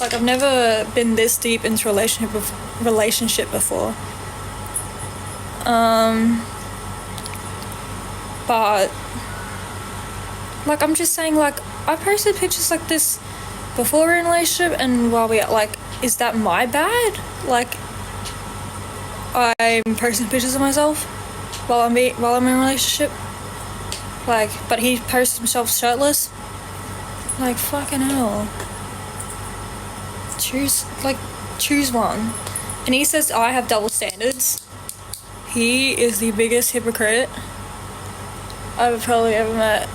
Like, I've never been this deep into relationship before. But, like, I'm just saying, like, I posted pictures like this before we're in a relationship, and while we're, like, is that my bad? Like, I'm posting pictures of myself while I'm in a relationship. Like, but he posts himself shirtless. Like, fucking hell. Choose one. And he says I have double standards. He is the biggest hypocrite I've probably ever met.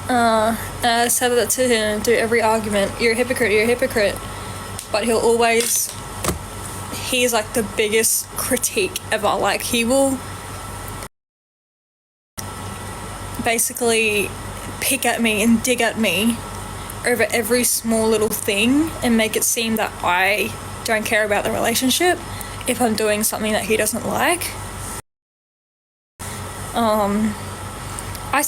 And I said that to him through every argument. You're a hypocrite. But he's like the biggest critique ever. Like, he will basically pick at me and dig at me over every small little thing and make it seem that I don't care about the relationship if I'm doing something that he doesn't like.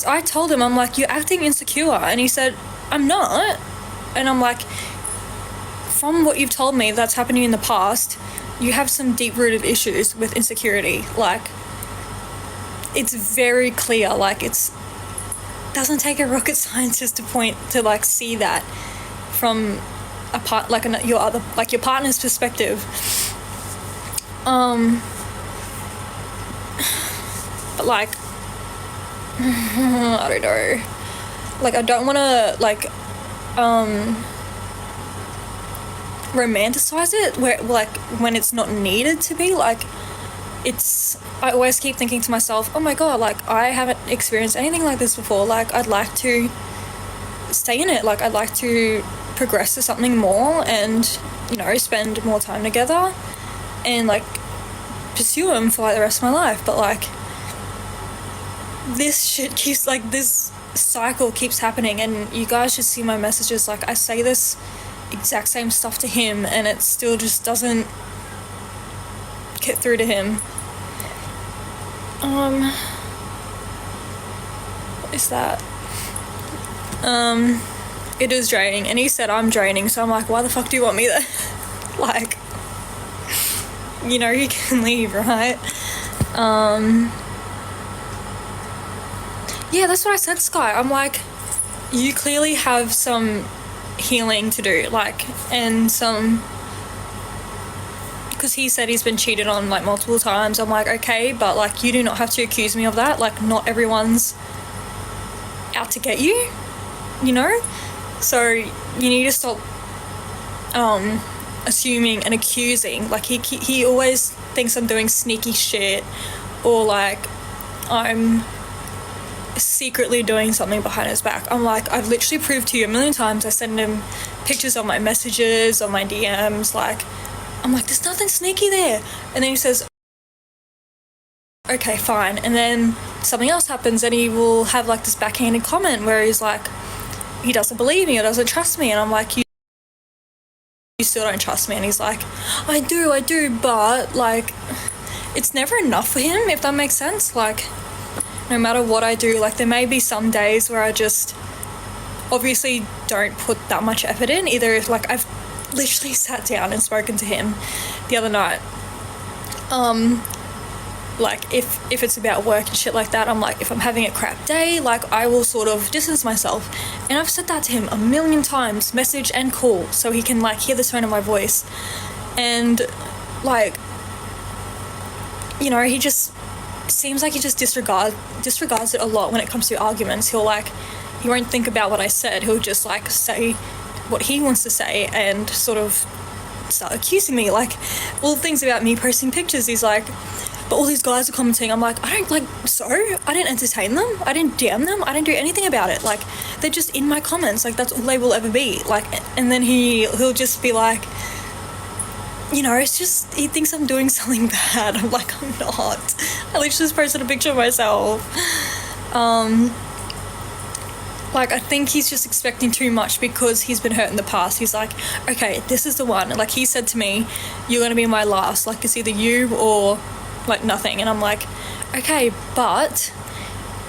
I told him, I'm like, you're acting insecure, and he said, I'm not. And I'm like, from what you've told me that's happening in the past, you have some deep-rooted issues with insecurity. Like, it's very clear. Like, it doesn't take a rocket scientist to like see that from your partner's perspective. But like, I don't know. Like, I don't want to like romanticize it when it's not needed to be. Like, I always keep thinking to myself, oh my god, like, I haven't experienced anything like this before. Like, I'd like to stay in it. Like, I'd like to progress to something more and, you know, spend more time together and like pursue him for like the rest of my life. But like, this cycle keeps happening, and you guys should see my messages. Like, I say this exact same stuff to him and it still just doesn't get through to him. What is that? It is draining, and he said I'm draining, so I'm like, why the fuck do you want me there? Like, you know, you can leave, right? Yeah, that's what I said, Sky. I'm like, you clearly have some healing to do, like, and some, because he said he's been cheated on like multiple times. I'm like, okay, but like, you do not have to accuse me of that. Like, not everyone's out to get you, you know? So you need to stop assuming and accusing. Like, he always thinks I'm doing sneaky shit, or like I'm secretly doing something behind his back. I'm like, I've literally proved to you a million times. I send him pictures of my messages, on my DMs. Like, I'm like, there's nothing sneaky there. And then he says, okay, fine. And then something else happens, and he will have like this backhanded comment where he's like, he doesn't believe me or doesn't trust me. And I'm like, you still don't trust me? And he's like, I do, but like, it's never enough for him, if that makes sense. Like, no matter what I do, like, there may be some days where I just obviously don't put that much effort in. Either if, like, I've literally sat down and spoken to him the other night. Like, if it's about work and shit like that, I'm like, if I'm having a crap day, like, I will sort of distance myself. And I've said that to him a million times, message and call, so he can, like, hear the tone of my voice. And, like, you know, he just seems like he just disregards it a lot when it comes to arguments. He won't think about what I said. He'll just, like, say what he wants to say and sort of start accusing me. Like, all the things about me posting pictures, he's like, but all these guys are commenting. I'm like, I didn't entertain them. I didn't DM them. I didn't do anything about it. Like, they're just in my comments. Like, that's all they will ever be. Like, and then he'll just be like, you know, it's just, he thinks I'm doing something bad. I'm like, I'm not. I literally just posted a picture of myself. Like, I think he's just expecting too much because he's been hurt in the past. He's like, okay, this is the one. Like, he said to me, you're going to be my last. Like, it's either you or, like, nothing. And I'm like, okay, but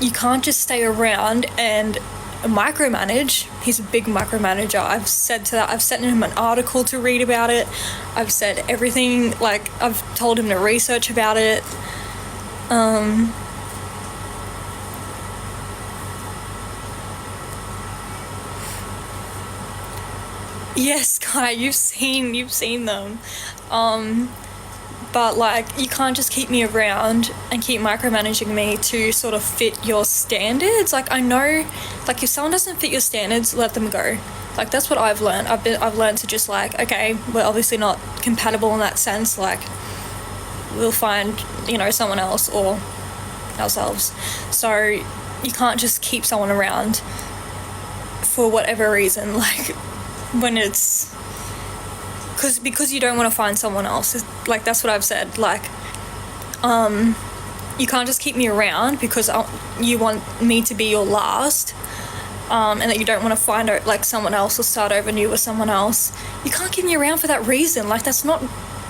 you can't just stay around and micromanage. He's a big micromanager. I've sent him an article to read about it. I've said everything, like, I've told him to research about it. Yes, Kai, you've seen them. But, like, you can't just keep me around and keep micromanaging me to sort of fit your standards. Like, I know, like, if someone doesn't fit your standards, let them go. Like, that's what I've learned. I've learned to just, like, okay, we're obviously not compatible in that sense. Like, we'll find, you know, someone else or ourselves. So you can't just keep someone around for whatever reason. Like, when it's because you don't want to find someone else. Like, that's what I've said. Like, you can't just keep me around because you want me to be your last, and that you don't want to find out, like, someone else or start over new with someone else. You can't keep me around for that reason. Like, that's not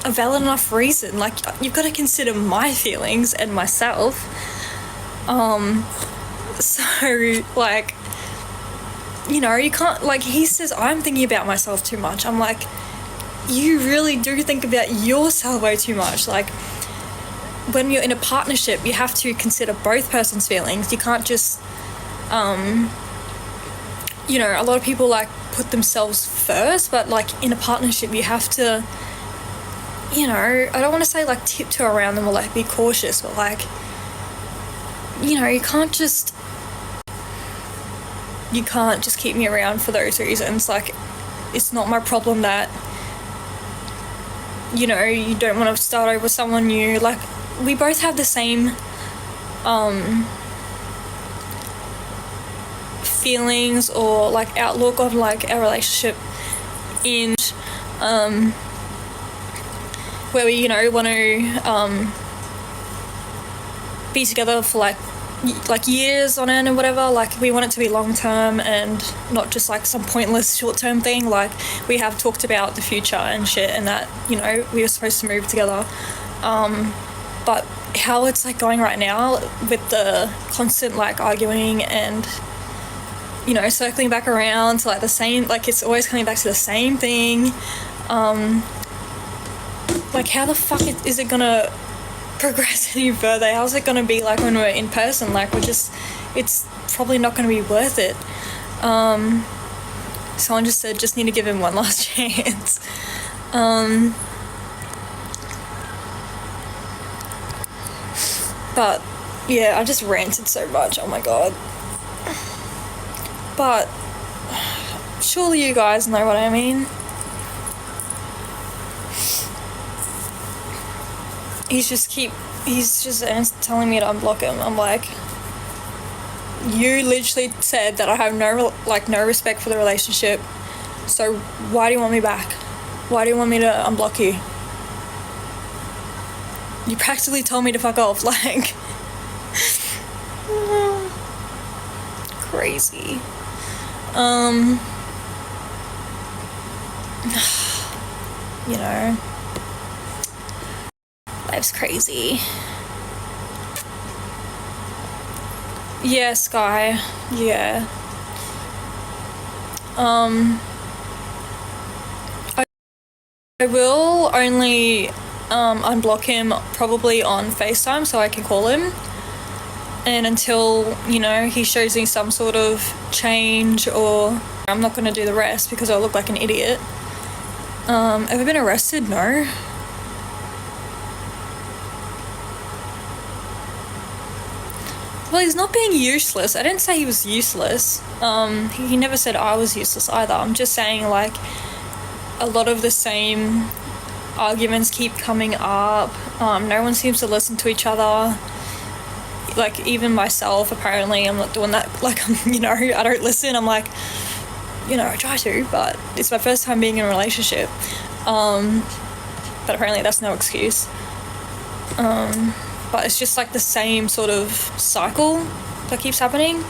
a valid enough reason. Like, you've got to consider my feelings and myself. So, like, you know, you can't, like, he says I'm thinking about myself too much. I'm like, you really do think about yourself way too much. Like, when you're in a partnership, you have to consider both persons' feelings. You can't just, you know, a lot of people, like, put themselves first, but, like, in a partnership, you have to, you know, I don't want to say, like, tiptoe around them or, like, be cautious, but, like, you know, you can't just keep me around for those reasons. Like, it's not my problem that, you know, you don't want to start over with someone new. Like, we both have the same feelings or, like, outlook on, like, our relationship in where we, you know, want to be together for like years on end and whatever. Like, we want it to be long term and not just, like, some pointless short term thing. Like, we have talked about the future and shit, and that, you know, we were supposed to move together. But how it's, like, going right now with the constant, like, arguing and, you know, circling back around to, like, the same, like, it's always coming back to the same thing. Like, how the fuck is it gonna progress any further? How's it gonna be like when we're in person? Like, it's probably not gonna be worth it. Someone just said just need to give him one last chance. But yeah, I just ranted so much, oh my god. But surely you guys know what I mean. He's just telling me to unblock him. I'm like, you literally said that I have no respect for the relationship, so why do you want me back? Why do you want me to unblock you? You practically told me to fuck off, like, crazy. You know, life's crazy. Yeah, Sky. Yeah. I will only unblock him probably on FaceTime so I can call him. And until, you know, he shows me some sort of change, or I'm not going to do the rest because I'll look like an idiot. Ever been arrested? No. Well, he's not being useless. I didn't say he was useless. He never said I was useless either. I'm just saying, like, a lot of the same arguments keep coming up. No one seems to listen to each other. Like, even myself, apparently, I'm not doing that. Like, you know, I don't listen. I'm like, you know, I try to, but it's my first time being in a relationship. But apparently that's no excuse. But it's just like the same sort of cycle that keeps happening,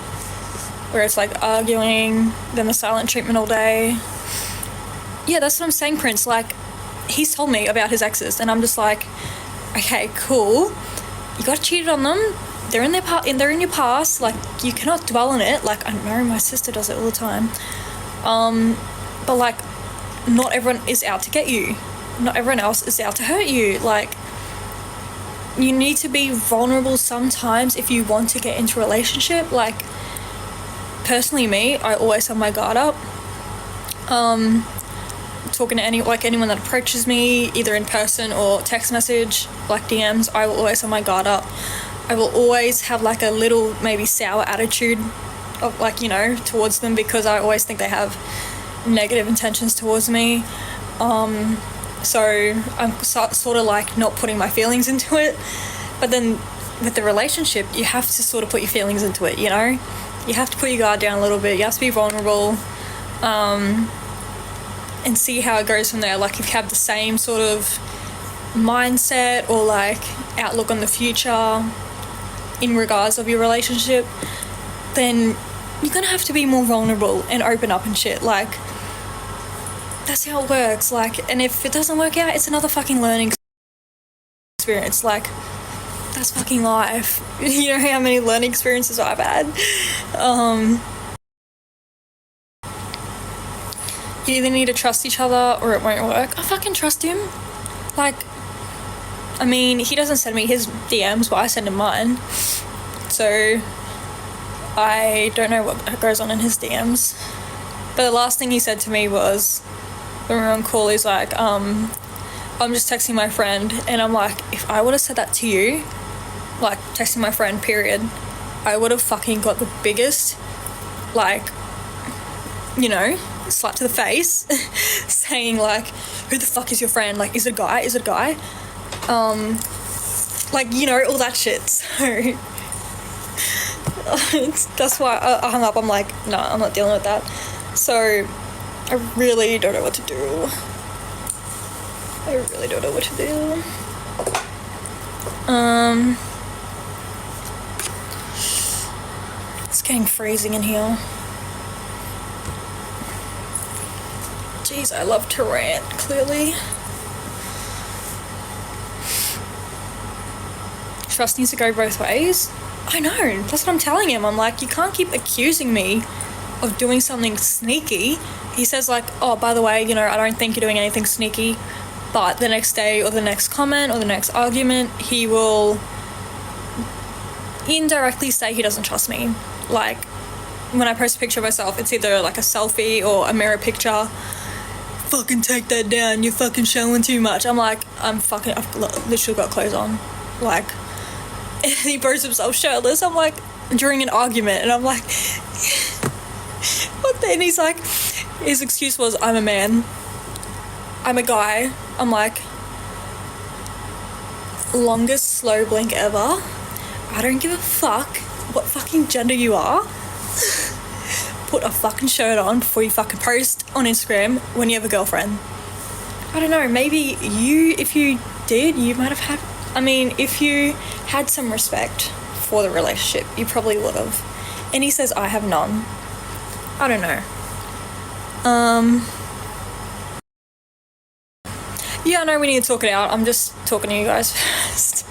where it's like arguing, then the silent treatment all day. Yeah, that's what I'm saying, Prince. Like, he's told me about his exes, and I'm just like, okay, cool. You got cheated on them. they're in they're in your past. Like, you cannot dwell on it. Like, I know my sister does it all the time. But like, not everyone is out to get you. Not everyone else is out to hurt you. Like, you need to be vulnerable sometimes if you want to get into a relationship. Like, personally, me, I always have my guard up. Talking to anyone that approaches me, either in person or text message, like DMs, I will always have my guard up. I will always have like a little maybe sour attitude of, like, you know, towards them, because I always think they have negative intentions towards me. So I'm sort of like not putting my feelings into it. But then with the relationship, you have to sort of put your feelings into it, you know? You have to put your guard down a little bit. You have to be vulnerable, and see how it goes from there. Like, if you have the same sort of mindset or like outlook on the future in regards of your relationship, then you're gonna have to be more vulnerable and open up and shit. Like, that's how it works. Like, and if it doesn't work out, it's another fucking learning experience. Like, that's fucking life. You know how many learning experiences I've had? You either need to trust each other or it won't work. I fucking trust him. Like, I mean, he doesn't send me his DMs, but I send him mine. So I don't know what goes on in his DMs. But the last thing he said to me was, when we were on call, he's like, I'm just texting my friend. And I'm like, if I would have said that to you, like, texting my friend, period, I would have fucking got the biggest, like, you know, slap to the face, saying like, who the fuck is your friend? Like, is it a guy? Is it a guy? Like, you know, all that shit. So that's why I hung up. I'm like, no, I'm not dealing with that. So I really don't know what to do. It's getting freezing in here. Jeez, I love to rant, clearly. Trust needs to go both ways. I know, that's what I'm telling him. I'm like, you can't keep accusing me of doing something sneaky. He says like, oh, by the way, you know, I don't think you're doing anything sneaky. But the next day or the next comment or the next argument, he will indirectly say he doesn't trust me. Like, when I post a picture of myself, it's either like a selfie or a mirror picture. Fucking take that down, you're fucking showing too much. I'm like, I've literally got clothes on. Like, and he posts himself shirtless. I'm like, during an argument, and I'm like, what the? And he's like, his excuse was, I'm a man, I'm a guy. I'm like, longest slow blink ever. I don't give a fuck what fucking gender you are. Put a fucking shirt on before you fucking post on Instagram when you have a girlfriend. I don't know, maybe if you did, you might have had, I mean, if you had some respect for the relationship, you probably would have. And he says, I have none. I don't know. Yeah, I know we need to talk it out. I'm just talking to you guys first.